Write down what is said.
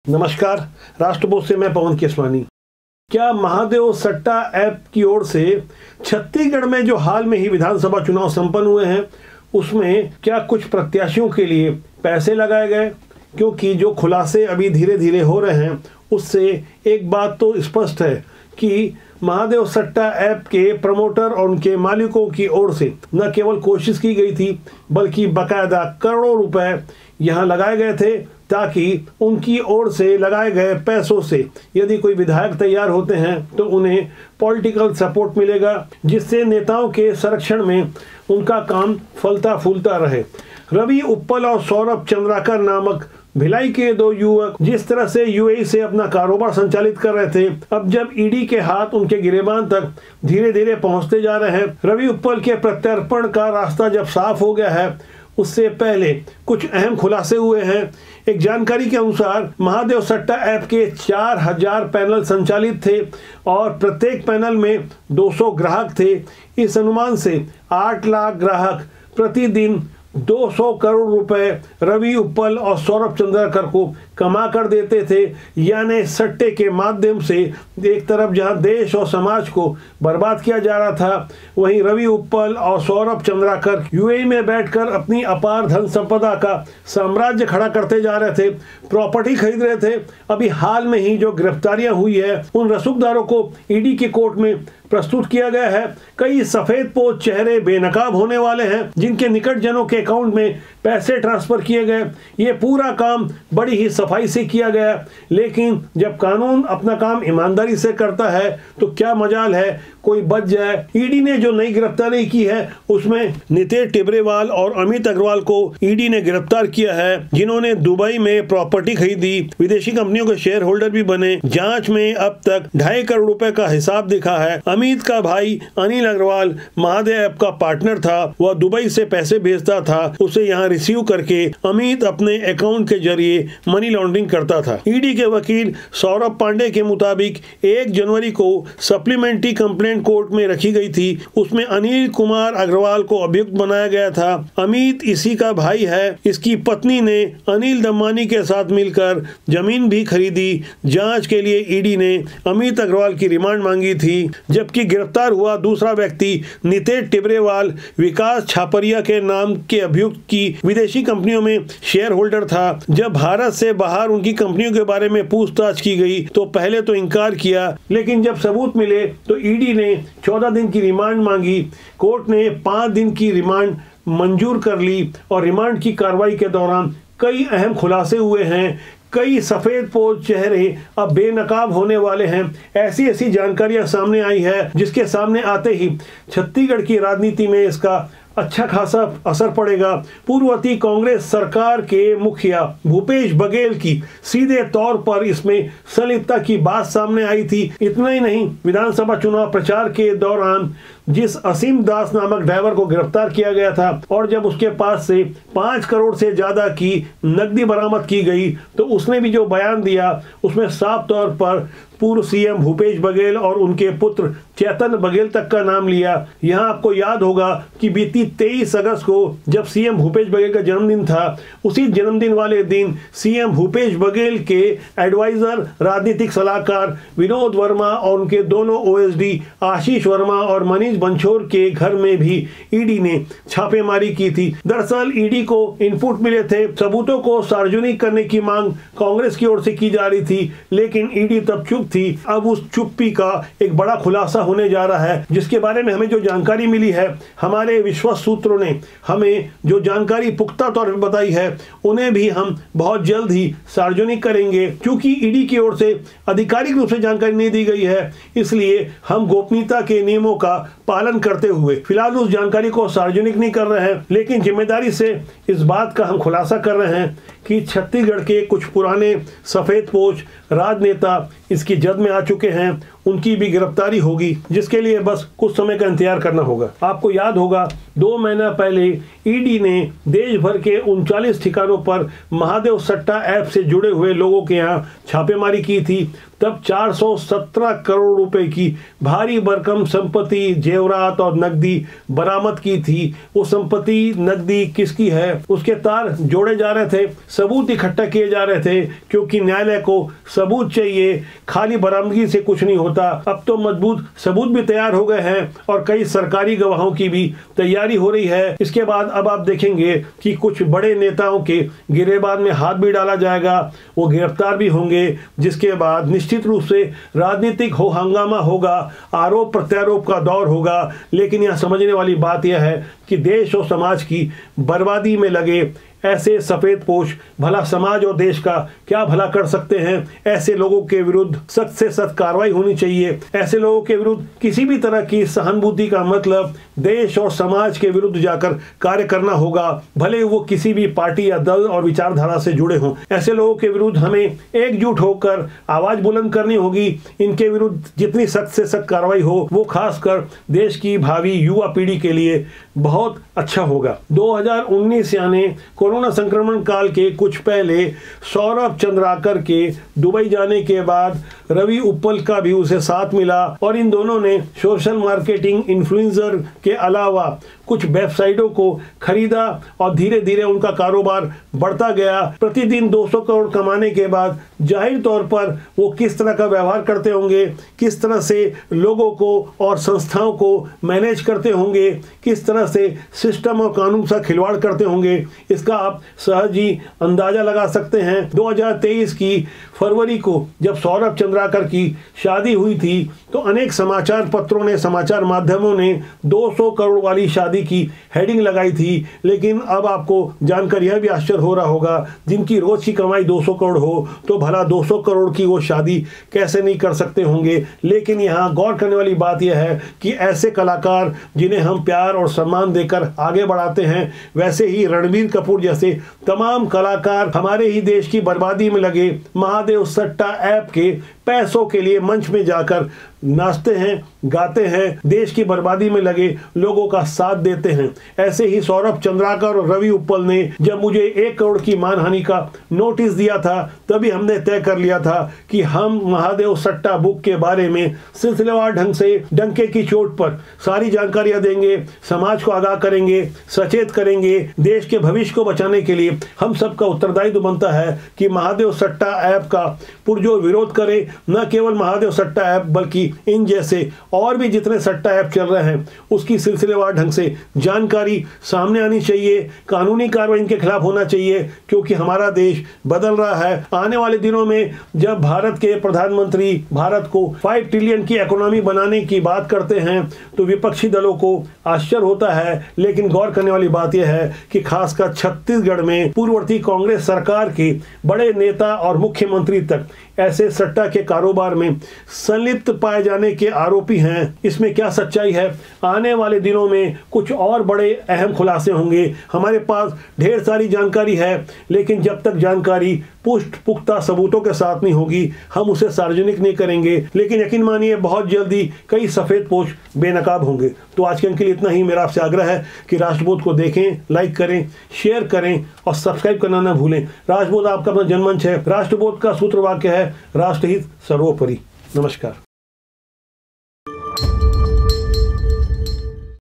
नमस्कार। राष्ट्रबोध से मैं पवन केसवानी। क्या महादेव सट्टा ऐप की ओर से छत्तीसगढ़ में जो हाल में ही विधानसभा चुनाव संपन्न हुए हैं उसमें क्या कुछ प्रत्याशियों के लिए पैसे लगाए गए? क्योंकि जो खुलासे अभी धीरे धीरे हो रहे हैं उससे एक बात तो स्पष्ट है कि महादेव सट्टा ऐप के प्रमोटर और उनके मालिकों की ओर से न केवल कोशिश की गई थी बल्कि बकायदा करोड़ों रुपए यहाँ लगाए गए थे ताकि उनकी ओर से लगाए गए पैसों से यदि कोई विधायक तैयार होते हैं तो उन्हें पॉलिटिकल सपोर्ट मिलेगा, जिससे नेताओं के संरक्षण में उनका काम फलता फूलता रहे। रवि उप्पल और सौरभ चंद्राकर नामक भिलाई के दो युवक जिस तरह से यूएई से अपना कारोबार संचालित कर रहे थे, अब जब ईडी के हाथ उनके गिरेबान तक धीरे धीरे पहुंचते जा रहे हैं, रवि उप्पल के प्रत्यर्पण का रास्ता जब साफ हो गया है उससे पहले कुछ अहम खुलासे हुए हैं। एक जानकारी के अनुसार महादेव सट्टा ऐप के 4000 पैनल संचालित थे और प्रत्येक पैनल में 200 ग्राहक थे। इस अनुमान से 8 लाख ग्राहक प्रतिदिन 200 करोड़ रुपए रवि उप्पल और सौरभ चंद्राकर को कमा कर देते थे। यानी सट्टे के माध्यम से एक तरफ जहां देश और समाज को बर्बाद किया जा रहा था, वहीं रवि उप्पल और सौरभ चंद्राकर यूएई में बैठकर अपनी अपार धन संपदा का साम्राज्य खड़ा करते जा रहे थे, प्रॉपर्टी खरीद रहे थे। अभी हाल में ही जो गिरफ्तारियां हुई है उन रसूखदारों को ईडी के कोर्ट में प्रस्तुत किया गया है। कई सफेद पोश चेहरे बेनकाब होने वाले हैं जिनके निकट जनों के अकाउंट में पैसे ट्रांसफर किए गए। ये पूरा काम बड़ी ही सफाई से किया गया, लेकिन जब कानून अपना काम ईमानदारी से करता है तो क्या मजाल है कोई बच जाए। ईडी ने जो नई गिरफ्तारी की है उसमें नितेश टिब्रेवाल और अमित अग्रवाल को ईडी ने गिरफ्तार किया है, जिन्होंने दुबई में प्रॉपर्टी खरीदी, विदेशी कंपनियों के शेयर होल्डर भी बने। जांच में अब तक 2.5 करोड़ रुपए का हिसाब दिखा है। अमित का भाई अनिल अग्रवाल महादेव ऐप का पार्टनर था, वह दुबई से पैसे भेजता था, उसे यहाँ रिसीव करके अमित अपने अकाउंट के जरिए मनी लॉन्ड्रिंग करता था। ईडी के वकील सौरभ पांडे के मुताबिक 1 जनवरी को सप्लीमेंट्री कंप्लेंट कोर्ट में रखी गई थी। उसमें अनिल कुमार अग्रवाल को अभियुक्त बनाया गया था। अमित इसी का भाई है। इसकी पत्नी ने अनिल दम्मानी के साथ मिलकर जमीन भी खरीदी। जांच के लिए ईडी ने अमित अग्रवाल की रिमांड मांगी थी, जबकि गिरफ्तार हुआ दूसरा व्यक्ति नितेश टिब्रेवाल विकास छापरिया के नाम के अभियुक्त की विदेशी कंपनियों में शेयर होल्डर था। जब भारत से बाहर उनकी कंपनियों के बारे में पूछताछ की गई तो पहले तो इनकार किया, लेकिन जब सबूत मिले तो ईडी ने 14 दिन की रिमांड मांगी। कोर्ट ने 5 दिन की रिमांड मंजूर कर ली और रिमांड की कार्रवाई के दौरान कई अहम खुलासे हुए हैं। कई सफेद पोश चेहरे अब बेनकाब होने वाले हैं। ऐसी जानकारियां सामने आई है जिसके सामने आते ही छत्तीसगढ़ की राजनीति में इसका अच्छा खासा असर पड़ेगा। पूर्ववर्ती कांग्रेस सरकार के मुखिया भूपेश बघेल की सीधे तौर पर इसमें संलिप्तता की बात सामने आई थी। इतना ही नहीं, विधानसभा चुनाव प्रचार के दौरान जिस असीम दास नामक ड्राइवर को गिरफ्तार किया गया था और जब उसके पास से 5 करोड़ से ज्यादा की नकदी बरामद की गई तो उसने भी जो बयान दिया उसमें साफ तौर पर पूर्व सीएम भूपेश बघेल और उनके पुत्र चैतन्य बघेल तक का नाम लिया। यहाँ आपको याद होगा कि बीती 23 अगस्त को जब सीएम भूपेश बघेल का जन्मदिन था, उसी जन्मदिन वाले दिन सीएम भूपेश बघेल के एडवाइजर राजनीतिक सलाहकार विनोद वर्मा और उनके दोनों ओएसडी आशीष वर्मा और मनीष बंछोर के घर में भी ईडी ने छापेमारी की थी। दरअसल ईडी को इनपुट मिले थे, सबूतों को सार्वजनिक करने की मांग कांग्रेस की ओर से की जा रही थी, लेकिन ईडी तब चुप थी। अब उस चुप्पी का एक बड़ा खुलासा होने जा रहा है, जिसके बारे में हमें जो जानकारी मिली है, हमारे विश्वस्त सूत्रों ने हमें जो जानकारी पुख्ता तौर पर बताई है, उन्हें भी हम बहुत जल्द ही सार्वजनिक करेंगे। क्योंकि ईडी की ओर से आधिकारिक रूप से जानकारी नहीं दी गई है, इसलिए हम गोपनीयता के नियमों का पालन करते हुए फिलहाल उस जानकारी को सार्वजनिक नहीं कर रहे हैं, लेकिन जिम्मेदारी से इस बात का हम खुलासा कर रहे हैं कि छत्तीसगढ़ के कुछ पुराने सफेद पोश राजनेता इसकी जद में आ चुके हैं। उनकी भी गिरफ्तारी होगी, जिसके लिए बस कुछ समय का इंतजार करना होगा। आपको याद होगा 2 महीना पहले ईडी ने देश भर के 39 ठिकानों पर महादेव सट्टा ऐप से जुड़े हुए लोगों के यहाँ छापेमारी की थी। तब 417 करोड़ रुपए की भारी भरकम संपत्ति, जेवरात और नकदी बरामद की थी। वो संपत्ति, नकदी किसकी है, उसके तार जोड़े जा रहे थे, सबूत इकट्ठा किए जा रहे थे, क्योंकि न्यायालय को सबूत चाहिए, खाली बरामदगी से कुछ नहीं होता। अब तो मजबूत सबूत भी तैयार हो गए हैं और कई सरकारी गवाहों की भी तैयारी हो रही है। इसके बाद अब आप देखेंगे कि कुछ बड़े नेताओं के गिरेबान में हाथ भी डाला जाएगा, वो गिरफ्तार भी होंगे, जिसके बाद निश्चित रूप से राजनीतिक हो हंगामा होगा, आरोप प्रत्यारोप का दौर होगा। लेकिन यह समझने वाली बात यह है कि देश और समाज की बर्बादी में लगे ऐसे सफेद पोश भला समाज और देश का क्या भला कर सकते हैं। ऐसे लोगों के विरुद्ध सख्त से सख्त कार्रवाई होनी चाहिए। ऐसे लोगों के विरुद्ध किसी भी तरह की सहानुभूति का मतलब देश और समाज के विरुद्ध जाकर कार्य करना होगा, भले वो किसी भी पार्टी या दल और विचारधारा से जुड़े हों। ऐसे लोगों के विरुद्ध हमें एकजुट होकर आवाज बुलंद करनी होगी। इनके विरुद्ध जितनी सख्त से सख्त कार्रवाई हो वो खासकर देश की भावी युवा पीढ़ी के लिए बहुत अच्छा होगा। 2019 यानी कोरोना संक्रमण काल के कुछ पहले सौरभ चंद्राकर के दुबई जाने के बाद रवि उप्पल का भी उसे साथ मिला और इन दोनों ने सोशल मार्केटिंग इन्फ्लुएंसर के अलावा कुछ वेबसाइटों को खरीदा और धीरे धीरे उनका कारोबार बढ़ता गया। प्रतिदिन 200 करोड़ कमाने के बाद जाहिर तौर पर वो किस तरह का व्यवहार करते होंगे, किस तरह से लोगों को और संस्थाओं को मैनेज करते होंगे, किस तरह से सिस्टम और कानून से खिलवाड़ करते होंगे, इसका आप सहज ही अंदाजा लगा सकते हैं। 2023 की फरवरी को जब सौरभ चंद्राकर की शादी हुई थी तो अनेक समाचार पत्रों ने, समाचार माध्यमों ने 200 करोड़ वाली शादी की हेडिंग लगाई थी। लेकिन अब आपको जानकर यह भी आश्चर्य हो रहा होगा, जिनकी रोज की कमाई 200 करोड़ हो तो भला 200 करोड़ की वो शादी कैसे नहीं कर सकते होंगे। लेकिन यहाँ गौर करने वाली बात यह है कि ऐसे कलाकार जिन्हें हम प्यार और सम्मान देकर आगे बढ़ाते हैं, वैसे ही रणबीर कपूर जैसे तमाम कलाकार हमारे ही देश की बर्बादी में लगे महादेव सट्टा ऐप के पैसों के लिए मंच में जाकर नाचते हैं, गाते हैं, देश की बर्बादी में लगे लोगों का साथ देते हैं। ऐसे ही सौरभ चंद्राकर और रवि उप्पल ने जब मुझे 1 करोड़ की मानहानि का नोटिस दिया था, तभी हमने तय कर लिया था कि हम महादेव सट्टा बुक के बारे में सिलसिलेवार ढंग से डंके की चोट पर सारी जानकारियां देंगे, समाज को आगाह करेंगे, सचेत करेंगे। देश के भविष्य को बचाने के लिए हम सबका उत्तरदायित्व बनता है कि महादेव सट्टा ऐप का पुरजोर विरोध करें। न केवल महादेव सट्टा ऐप बल्कि इन जैसे और भी जितने सट्टा ऐप चल रहे हैं उसकी सिलसिलेवार ढंग से जानकारी सामने आनी चाहिए, कानूनी कार्रवाई इनके खिलाफ होना चाहिए, क्योंकि हमारा देश बदल रहा है। आने वाले दिनों में जब भारत के प्रधानमंत्री भारत को 5 ट्रिलियन की इकोनॉमी बनाने की बात करते हैं तो विपक्षी दलों को आश्चर्य होता है। लेकिन गौर करने वाली बात यह है कि खासकर छत्तीसगढ़ में पूर्ववर्ती कांग्रेस सरकार के बड़े नेता और मुख्यमंत्री तक ऐसे सट्टा के कारोबार में संलिप्त पाए जाने के आरोपी हैं। इसमें क्या सच्चाई है, आने वाले दिनों में कुछ और बड़े अहम खुलासे होंगे। हमारे पास ढेर सारी जानकारी है, लेकिन जब तक जानकारी पुख्ता सबूतों के साथ नहीं होगी हम उसे सार्वजनिक नहीं करेंगे। लेकिन यकीन मानिए बहुत जल्दी कई सफेद पोश बेनकाब होंगे। तो आज के अंक के लिए इतना ही। मेरा आपसे आग्रह है कि राष्ट्रबोध को देखें, लाइक करें, शेयर करें और सब्सक्राइब करना न भूलें। राष्ट्रबोध आपका अपना जनमंच है। राष्ट्रबोध का सूत्र वाक्य है, राष्ट्रहित सर्वोपरि। नमस्कार।